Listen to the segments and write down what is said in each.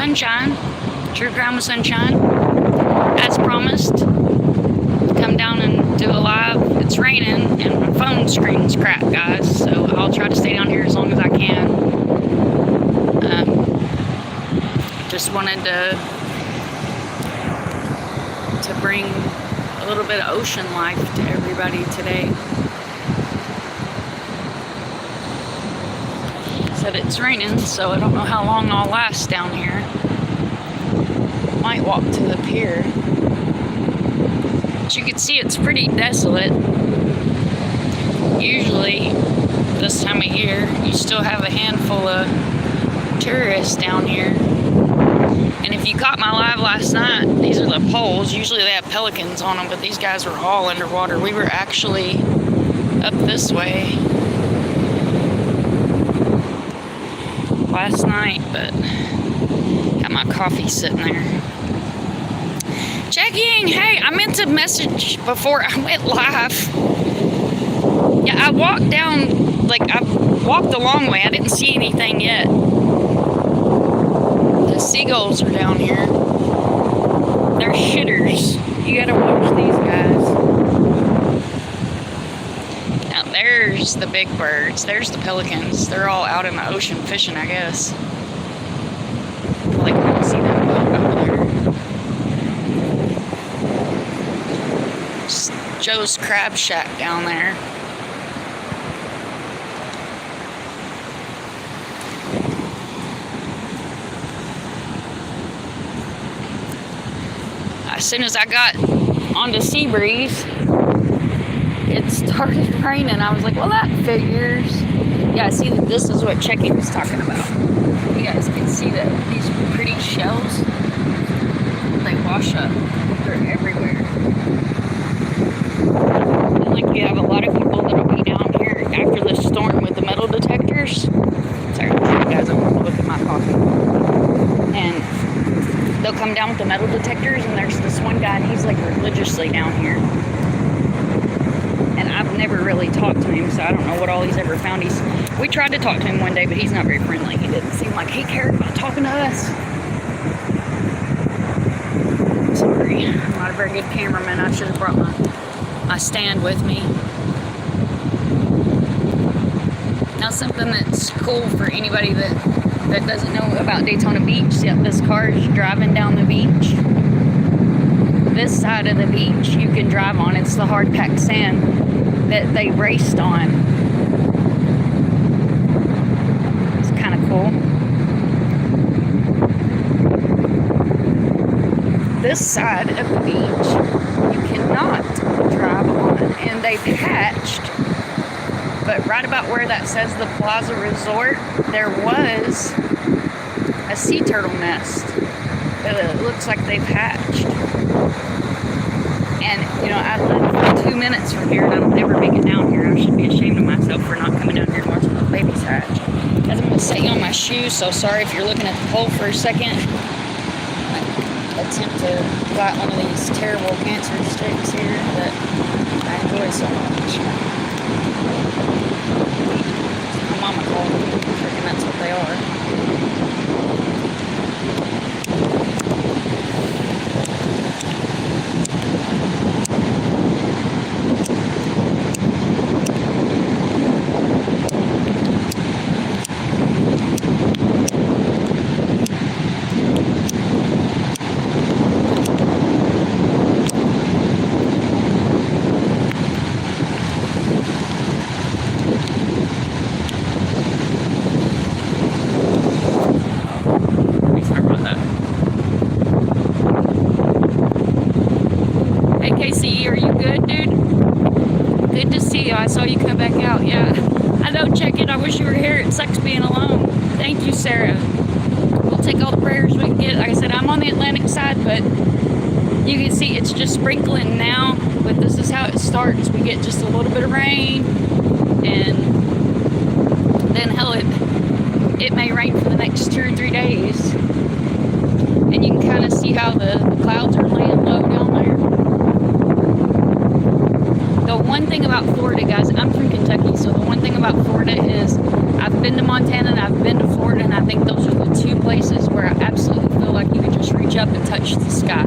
Sunshine, True Crime with Sunshine, as promised. Come down and do a live. It's raining and my phone screen's cracked, guys, so I'll try to stay down here as long as I can. Just wanted to bring a little bit of ocean life to everybody today. Said it's raining, so I don't know how long I'll last down here. Might walk to the pier. As you can see, it's pretty desolate. Usually, this time of year, you still have a handful of tourists down here. And if you caught my live last night, these are the poles. Usually they have pelicans on them, but these guys were all underwater. We were actually up this way last night, but got my coffee sitting there. Checking! Hey, I meant to message before I went live. Yeah, I walked down, I walked the long way. I didn't see anything yet. The seagulls are down here. They're shitters. You gotta watch these guys. Now there's the big birds. There's the pelicans. They're all out in the ocean fishing, I guess. I can see that boat over there. Just Joe's Crab Shack down there. As soon as I got onto Seabreeze, it started raining. I was like, well, that figures. Yeah, see, this is what Checky was talking about. You guys can see that these pretty shells, they wash up. They're everywhere. And you have a lot of people that'll be down here after the storm with the metal detectors. Sorry, you guys don't want to look at my coffee. And they'll come down with the metal detectors, and there's this one guy, and he's religiously down here. And I've never really talked to him, so I don't know what all he's ever found. We tried to talk to him one day, but he's not very friendly. He didn't seem like he cared about talking to us. Sorry, I'm not a very good cameraman. I should have brought my stand with me. Now, something that's cool for anybody that doesn't know about Daytona Beach. See, this car is driving down the beach. This side of the beach you can drive on. It's the hard packed sand that they raced on. It's kind of cool. This side of the beach you cannot drive on, and they patched. But right about where that says the Plaza Resort, there was a sea turtle nest that it looks like they've hatched. And, I live 2 minutes from here, and I don't ever make it down here. I should be ashamed of myself for not coming down here and watching those babies hatch. Guys, I'm going to set you on my shoes, so sorry if you're looking at the pole for a second. I attempt to bite one of these terrible cancer sticks here that I enjoy so much. My mama called them, and that's what they are. Are you good, dude? Good to see you. I saw you come back out. Yeah, I don't check it. I wish you were here. It sucks being alone. Thank you, Sarah. We'll take all the prayers we can get. Like I said, I'm on the Atlantic side, but you can see it's just sprinkling now. But this is how it starts. We get just a little bit of rain, and then hell, it may rain for the next 2 or 3 days. And you can kind of see how the clouds are laying low down there. The one thing about Florida, guys, I'm from Kentucky, so the one thing about Florida is I've been to Montana and I've been to Florida, and I think those are the 2 places where I absolutely touch the sky.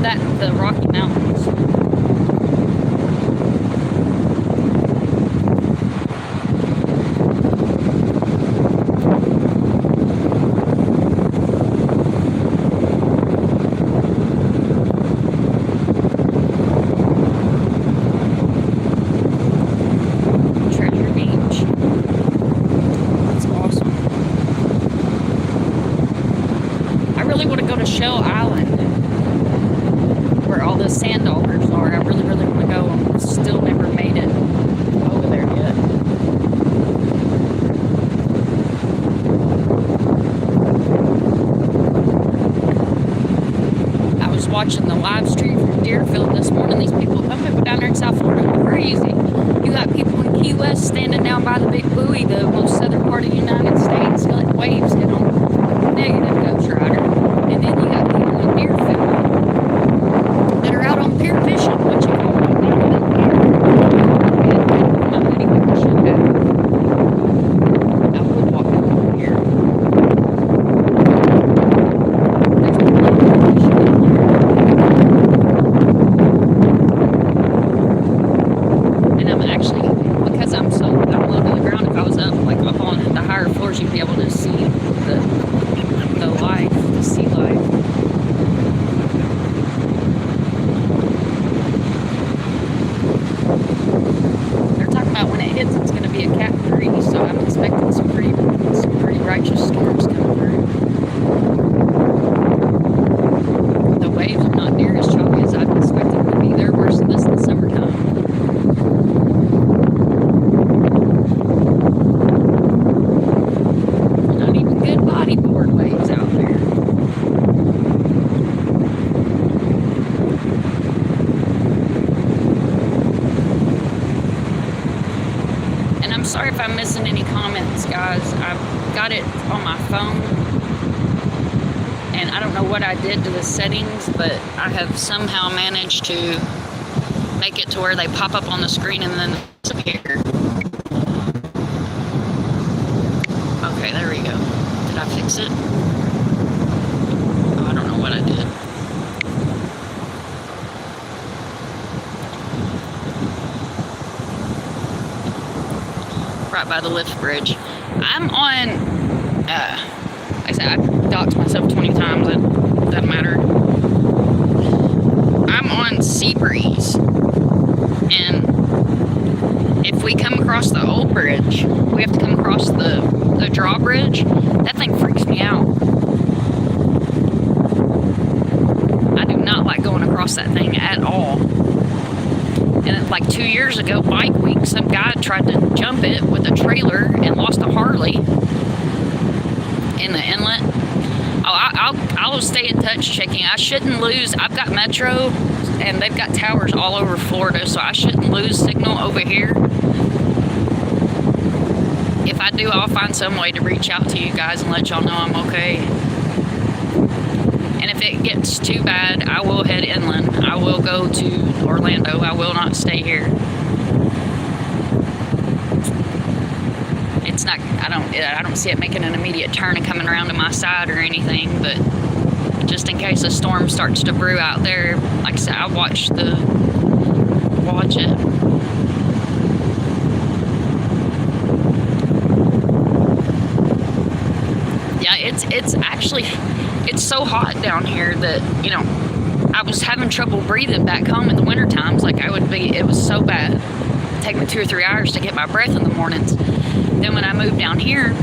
That, the Rocky Mountains. Shell Island, where all the sand dollars are. I really, really want to go. I've still never made it over there yet. I was watching the live stream from Deerfield this morning. These people, some people down there in South Florida are crazy. You got people in Key West standing down by the big buoy, the most southern part of the United States, letting waves hit on negative Ghost Rider. And then you got people in Deerfield that are out on pier fishing, which you call them. I would walk out on here. There's people that are fishing out there. And I'm actually, because I'm so low to the ground, if I was up on the higher floors, you'd be able to see the life, the sea life. They're talking about when it hits, it's going to be a Cat 3, so I'm expecting some pretty righteous storms coming through. The waves are not near as choppy as I've expected them to be. They're worse than this in the summertime. Not even good bodyboard waves out there. And I'm sorry if I'm missing any comments, guys. I've got it on my phone, and I don't know what I did to the settings, but I have somehow managed to make it to where they pop up on the screen and then disappear. Okay, there we go. Did I fix it? Oh, I don't know what I did. Right by the lift bridge. I'm on, like I said, I've doxed myself 20 times. It doesn't matter. I'm on Seabreeze. And if we come across the old bridge, we have to come across the drawbridge. That thing freaks me out. I do not like going across that thing at all. And like 2 years ago, Bike Week, some guy tried to jump it with a trailer and lost a Harley in the inlet. I'll stay in touch checking. I shouldn't lose. I've got Metro, and they've got towers all over Florida, so I shouldn't lose signal over here. If I do, I'll find some way to reach out to you guys and let y'all know I'm okay. And if it gets too bad, I will head inland. I will go to Orlando. I will not stay here. It's not, I don't see it making an immediate turn and coming around to my side or anything, but just in case a storm starts to brew out there, like I said, I watch it. Yeah, it's actually, it's so hot down here that, you know, I was having trouble breathing back home in the winter times. Like it was so bad. It'd take me 2 or 3 hours to get my breath in the mornings. Then when I moved down here,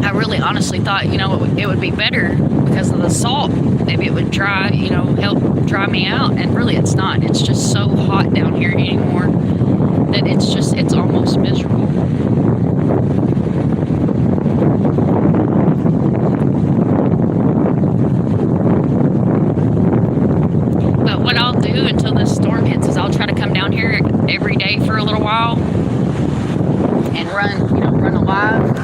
I really honestly thought, you know, it would be better because of the salt. Maybe it would help dry me out. And really it's not. It's just so hot down here anymore that it's almost miserable. But what I'll do until this storm hits is I'll try to come down here every day for a little while and run a live.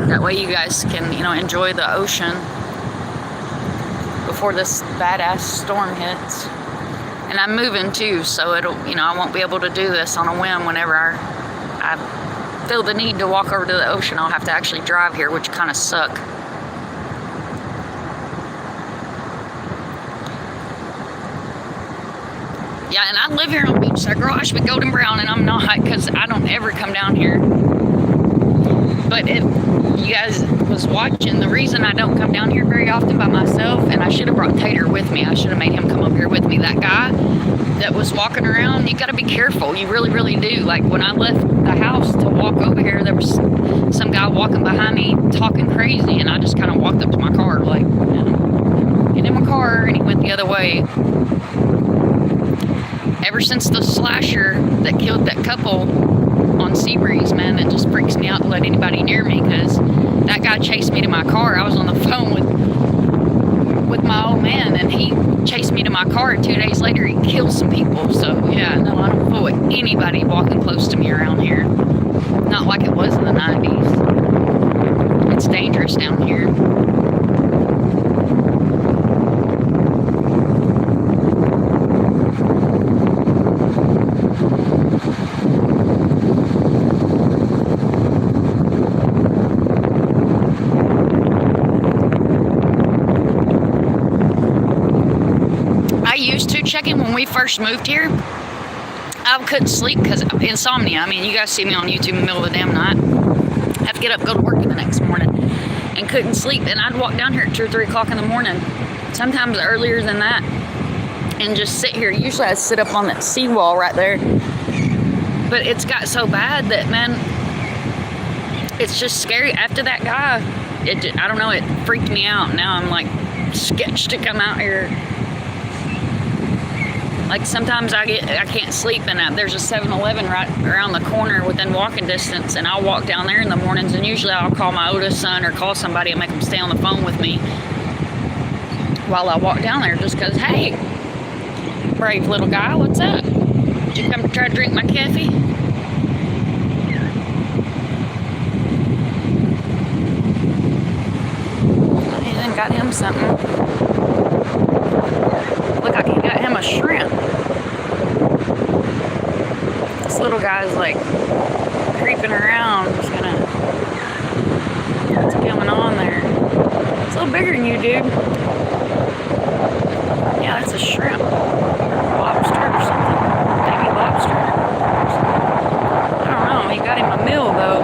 That way you guys can, enjoy the ocean before this badass storm hits. And I'm moving too, so I won't be able to do this on a whim. Whenever I feel the need to walk over to the ocean, I'll have to actually drive here, which kind of suck. Yeah, and I live here on Beachside. Girl, I should be golden brown, and I'm not, because I don't ever come down here. But if you guys was watching, the reason I don't come down here very often by myself, and I should have brought Tater with me. I should have made him come up here with me. That guy that was walking around, you got to be careful. You really, really do. Like, when I left the house to walk over here, there was some guy walking behind me talking crazy, and I just kind of walked up to my car, like, get in my car, and he went the other way. Ever since the slasher that killed that couple on Seabreeze, man, it just freaks me out to let anybody near me, because that guy chased me to my car. I was on the phone with my old man, and he chased me to my car, and 2 days later he killed some people. So yeah, no, I don't fool with anybody walking close to me around here. Not like it was in the 90s. It's dangerous down here. Checking when we first moved here, I couldn't sleep because of insomnia. I mean, you guys see me on YouTube in the middle of the damn night. I have to get up, go to work the next morning, and couldn't sleep. And I'd walk down here at 2 or 3 o'clock in the morning, sometimes earlier than that, and just sit here. Usually I'd sit up on that seawall right there. But it's got so bad that, man, it's just scary. After that guy, I don't know, it freaked me out. Now I'm like sketched to come out here. Like, sometimes I can't sleep, and there's a 7-Eleven right around the corner within walking distance, and I'll walk down there in the mornings, and usually I'll call my oldest son or call somebody and make them stay on the phone with me while I walk down there, just because, hey, brave little guy, what's up? Did you come to try to drink my coffee? I even got him something. Look, I got him a shrimp. This little guy's like creeping around. Just gonna. What's going on there? It's a little bigger than you, dude. Yeah, that's a shrimp. Lobster or something. Baby lobster. I don't know. He got him a meal though.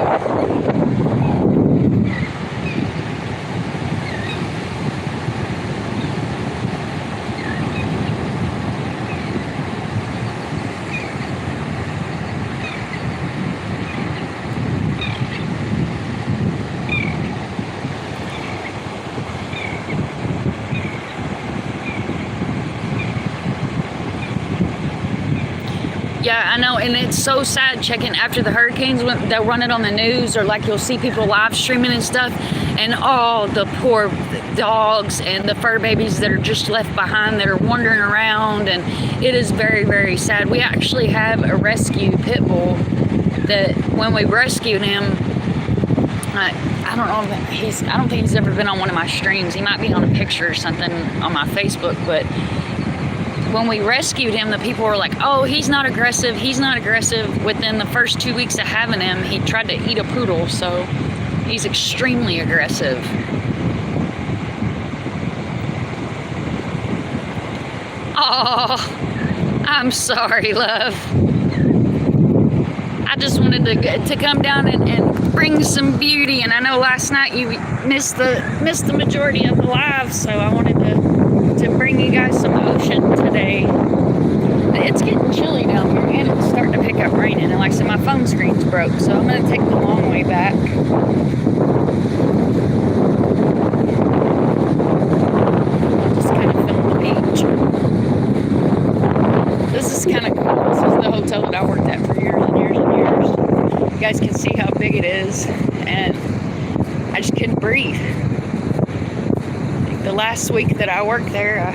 Yeah, I know, and it's so sad checking after the hurricanes when they'll run it on the news, or like you'll see people live streaming and stuff, and all the poor dogs and the fur babies that are just left behind that are wandering around, and it is very, very sad. We actually have a rescue pit bull that when we rescued him, I don't know if I don't think he's ever been on one of my streams. He might be on a picture or something on my Facebook, but when we rescued him, the people were like, oh, he's not aggressive. He's not aggressive. Within the first 2 weeks of having him, he tried to eat a poodle, so he's extremely aggressive. Oh, I'm sorry, love. I just wanted to come down and bring some beauty, and I know last night you missed the majority of the live, so I wanted to bring you guys some ocean today. It's getting chilly down here, and it's starting to pick up raining, and like I said, my phone screen's broke, so I'm going to take the long way back. Just kind of film the beach. This is kind of cool. This is the hotel that I worked at for years and years and years. You guys can see how big it is, and I just couldn't breathe. The last week that I worked there,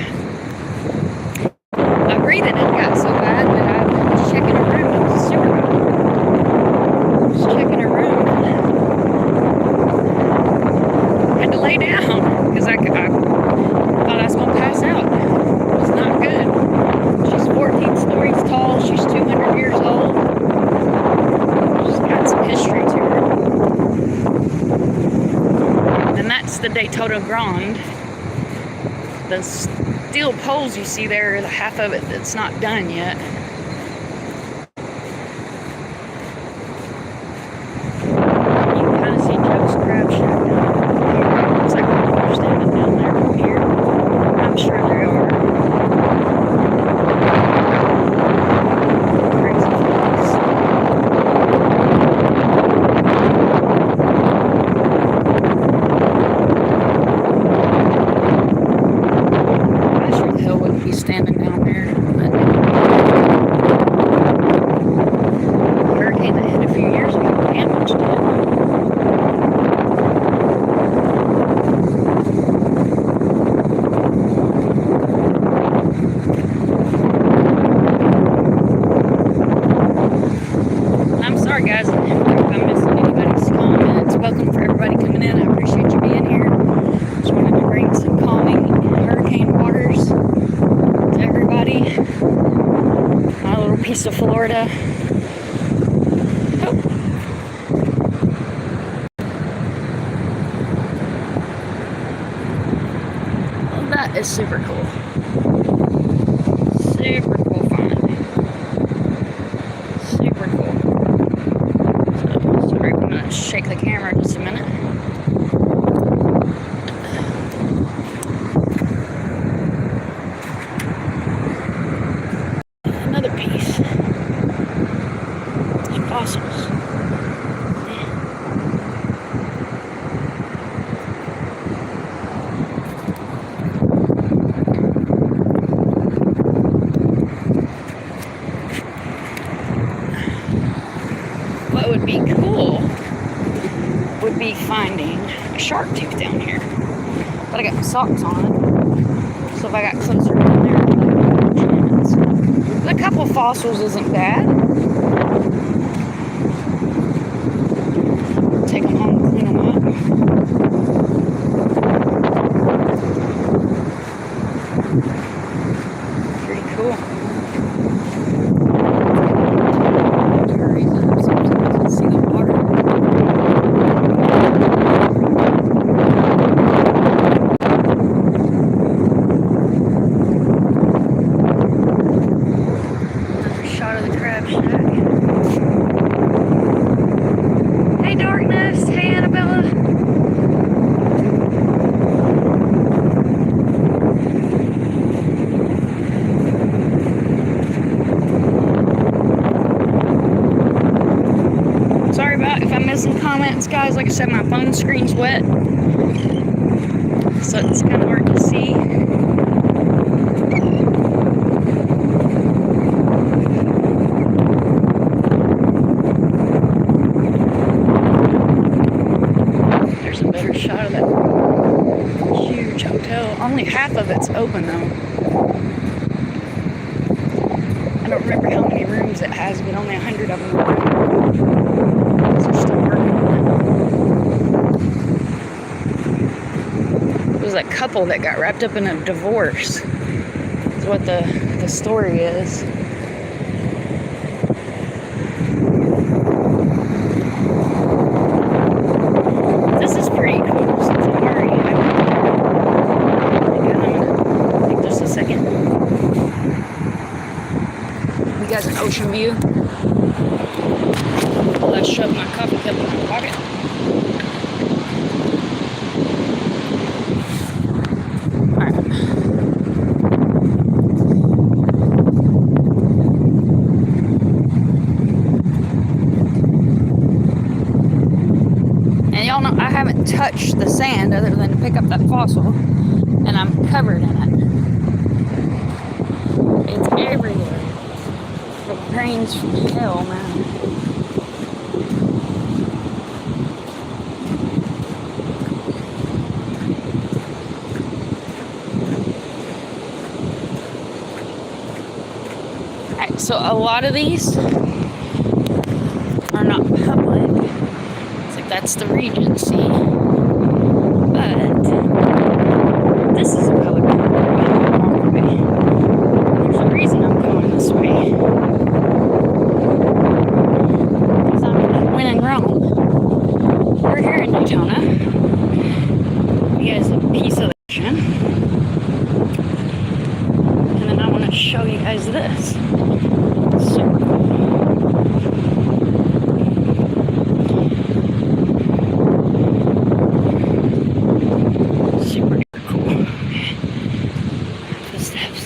my breathing had got so bad that I was checking a room in the sewer. Just checking a room. I had to lay down because I thought I was going to pass out. It was not good. She's 14 stories tall. She's 200 years old. She's got some history to her. And that's the Daytona Grande. The steel poles you see there, the half of it that's not done yet. You can kind of see Joe's crab shack down there. Looks like people are standing down there from here. I'm sure they are. Crazy folks. I sure the hell wouldn't be standing down there. But the hurricane that hit a few years ago damaged it. I'm sorry, guys, if I'm missing anybody's comments. Welcome for everybody coming in. I appreciate you being here. Just wanted to bring some calming hurricane waters to everybody. My little piece of Florida. Oh. Well, that is super cool. Super cool find. Super cool. So I'm gonna shake the camera just a minute. Another piece. There's fossils. What would be cool would be finding a shark tooth down here. But I got my socks on, so if I got closer down there, I'd have a chance. But a couple of fossils isn't bad. Take them home, clean them up. Pretty cool. Hurry up so you can see the water. Another shot of the crab shack. Hey, Darkness. Hey, Annabella. Sorry about if I'm missing comments, guys. Like I said, my phone screen's wet, so it's kind of hard to see. There's a better shot of that huge hotel. Only half of it's open, though. I don't remember how many rooms it has, but only 100 of them are open. So they're still working on it. It was that couple that got wrapped up in a divorce. Is what the story is. This is pretty cool. Since I'm already, I'm gonna take just a second. You guys an ocean view? Well, I shoved my coffee cup in my pocket. Alright. And y'all know I haven't touched the sand other than to pick up that fossil, and I'm covered in it. It's everywhere. It rains from hell, man. Alright, so a lot of these are not public. It's like that's the Regency. But this is a public walkway. There's a reason I'm going this way. Because I'm when in Rome. We're here in Daytona. You guys a piece of the ocean. show you guys this. Super cool. Super cool. The steps.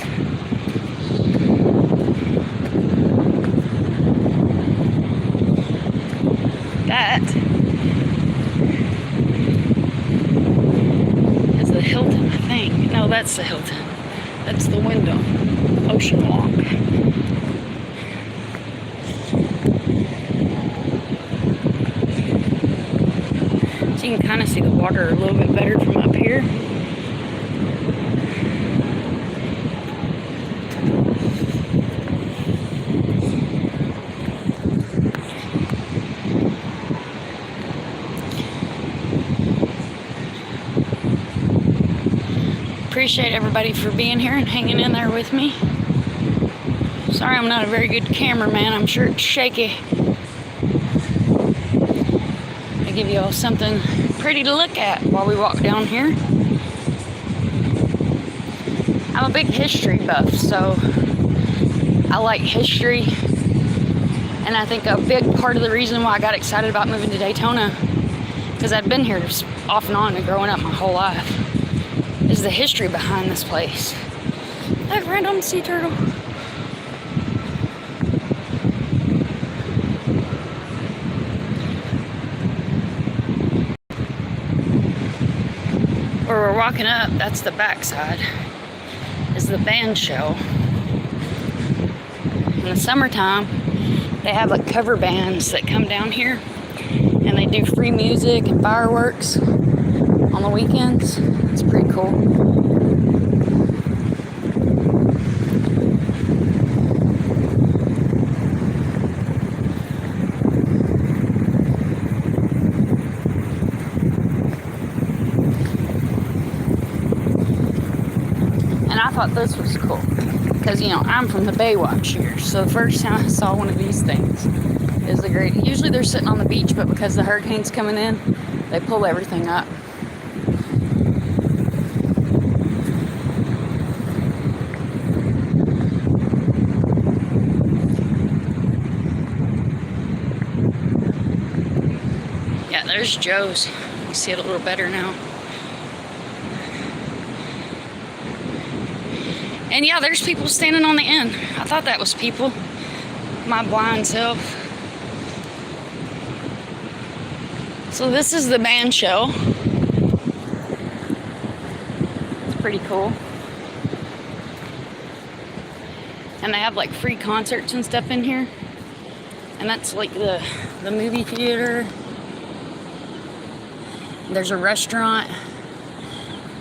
That is the Hilton, I think. No, that's the Hilton. That's the window. Ocean Walk. So you can kind of see the water a little bit better from up here. Appreciate everybody for being here and hanging in there with me. Sorry I'm not a very good cameraman. I'm sure it's shaky. I give you all something pretty to look at while we walk down here. I'm a big history buff, so I like history. And I think a big part of the reason why I got excited about moving to Daytona, because I'd been here off and on and growing up my whole life, is the history behind this place. That random sea turtle. Where we're walking up, that's the backside, is the band show. In the summertime, they have like cover bands that come down here and they do free music and fireworks on the weekends. It's pretty cool. And I thought this was cool because, you know, I'm from the Baywatch here, so the first time I saw one of these things is the great. Usually they're sitting on the beach, but because the hurricane's coming in, they pull everything up. Yeah, there's Joe's. You see it a little better now. And yeah, there's people standing on the end. I thought that was people. My blind self. So this is the band show. It's pretty cool. And they have like free concerts and stuff in here. And that's like the movie theater. There's a restaurant.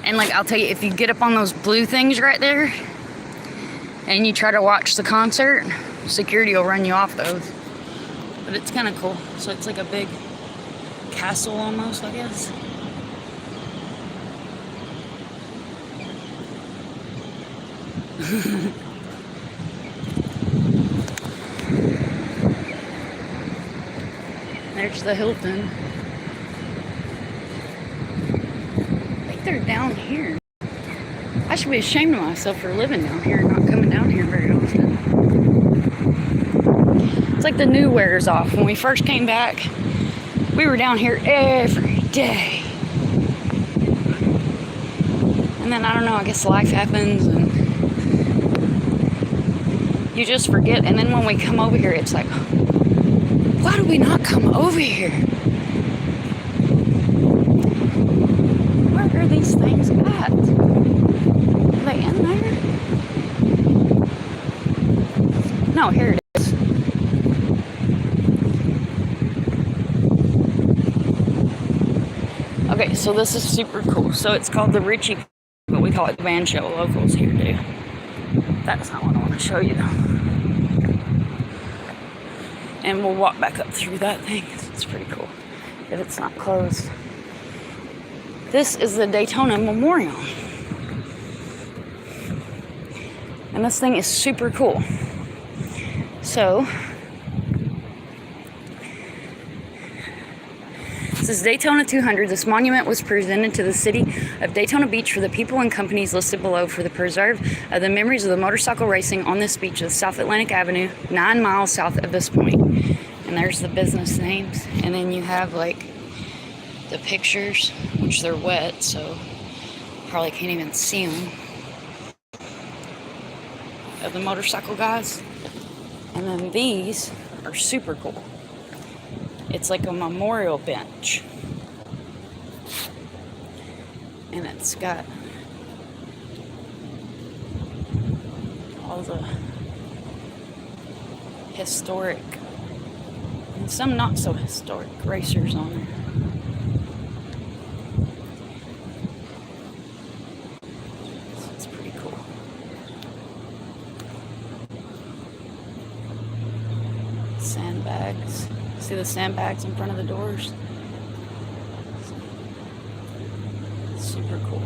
And like, I'll tell you, if you get up on those blue things right there and you try to watch the concert, security will run you off those. But it's kind of cool. So it's like a big castle almost, I guess. There's the Hilton. I think they're down here. I should be ashamed of myself for living down here and not coming down here very often. It's like the new wears off. When we first came back, we were down here every day. And then, I don't know, I guess life happens and you just forget. And then when we come over here, it's like, why do we not come over here? Where are these things at? Are they in there? No, here it is. Okay, so this is super cool. So it's called the Richie, but we call it the band show. Locals here do. That's not what I want to show you. And we'll walk back up through that thing. It's pretty cool if it's not closed. This is the Daytona Memorial. And this thing is super cool. So This is Daytona 200. This monument was presented to the city of Daytona Beach for the people and companies listed below for the preserve of the memories of the motorcycle racing on this beach of South Atlantic Avenue, 9 miles south of this point. And there's the business names. And then you have like the pictures, which they're wet, so probably can't even see them, of the motorcycle guys. And then these are super cool. It's like a memorial bench. And it's got all the historic and some not so historic racers on there. So it's pretty cool. Sandbags. See the sandbags in front of the doors? Super cool.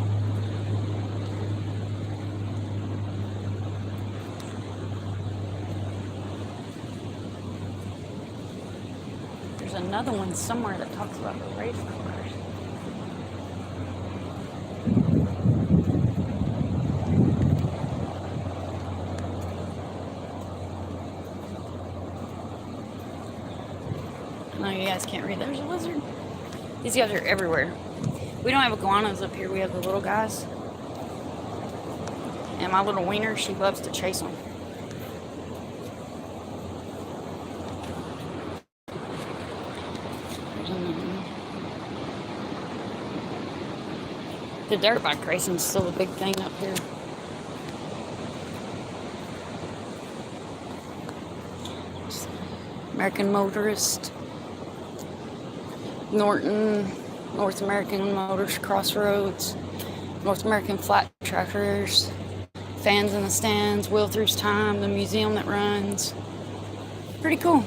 There's another one somewhere that talks about the race cars. No, you guys can't read. There's a lizard. These guys are everywhere. We don't have iguanas up here. We have the little guys. And my little wiener, she loves to chase them. There's another one. The dirt bike racing is still a big thing up here. American Motorist. Norton, North American Motors Crossroads, North American Flat Trackers, Fans in the Stands, Wheel Through's Time, the museum that runs. Pretty cool.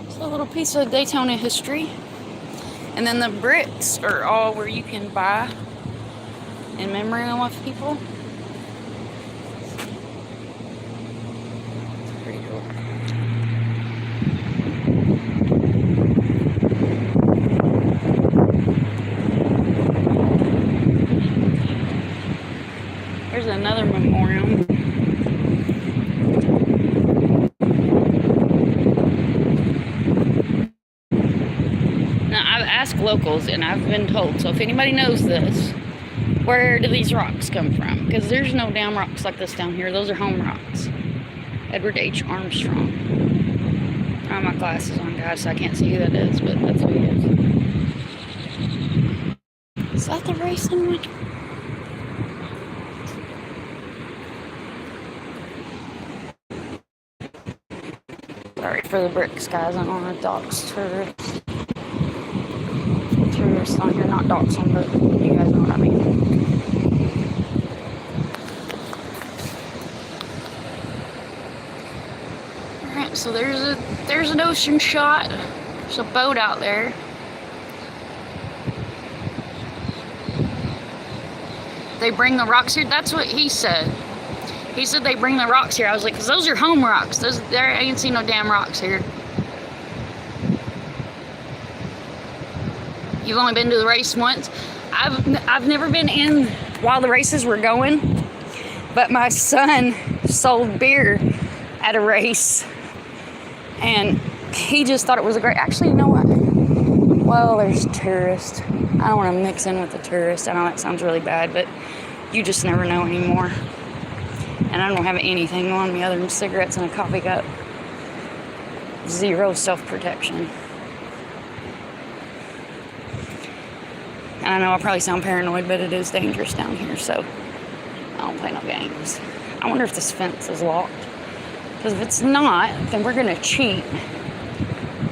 It's a little piece of Daytona history. And then the bricks are all where you can buy in memory of people. It's pretty cool. There's another memorial. Now, I've asked locals and I've been told, so if anybody knows this, where do these rocks come from? Because there's no damn rocks like this down here. Those are home rocks. Edward H. Armstrong. I have my glasses on, guys, so I can't see who that is, but that's who he is. Is that the racing one? Sorry for the bricks, guys. I'm on a dogs tourist. Tourists on here, not dogs on, but you guys know what I mean. Alright, so there's an ocean shot. There's a boat out there. They bring the rocks here. That's what he said. He said they bring the rocks here. I was like, 'cause those are home rocks. There I ain't seen no damn rocks here. You've only been to the race once. I've never been in while the races were going, but my son sold beer at a race, and he just thought it was a great. Actually, you know what? Well, there's tourists. I don't want to mix in with the tourists. I know that sounds really bad, but you just never know anymore. And I don't have anything on me other than cigarettes and a coffee cup. Zero self-protection. And I know I probably sound paranoid, but it is dangerous down here, so I don't play no games. I wonder if this fence is locked. Because if it's not, then we're going to cheat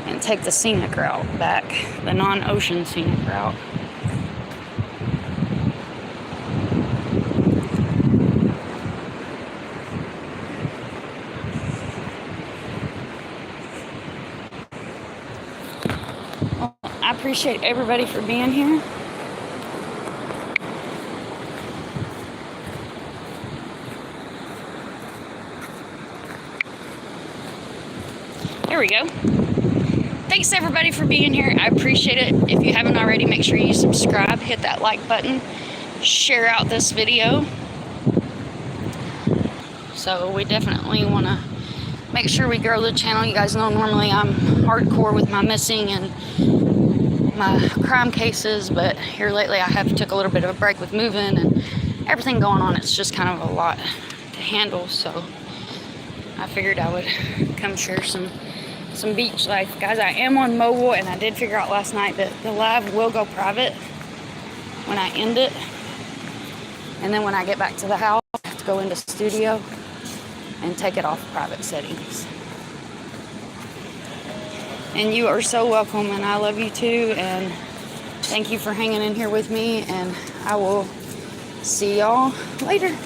and take the scenic route back, the non-ocean scenic route. I appreciate everybody for being here. There we go. thanks everybody for being here. I appreciate it. If you haven't already, make sure you subscribe, hit that like button, share out this video. So we definitely want to make sure we grow the channel. You guys know normally I'm hardcore with my missing and my crime cases, but here lately I have took a little bit of a break with moving and everything going on. It's just kind of a lot to handle, so I figured I would come share some beach life. Guys, I am on mobile, and I did figure out last night that the live will go private when I end it, and then when I get back to the house, I have to go into studio and take it off private settings. And you are so welcome, and I love you too, and thank you for hanging in here with me, and I will see y'all later.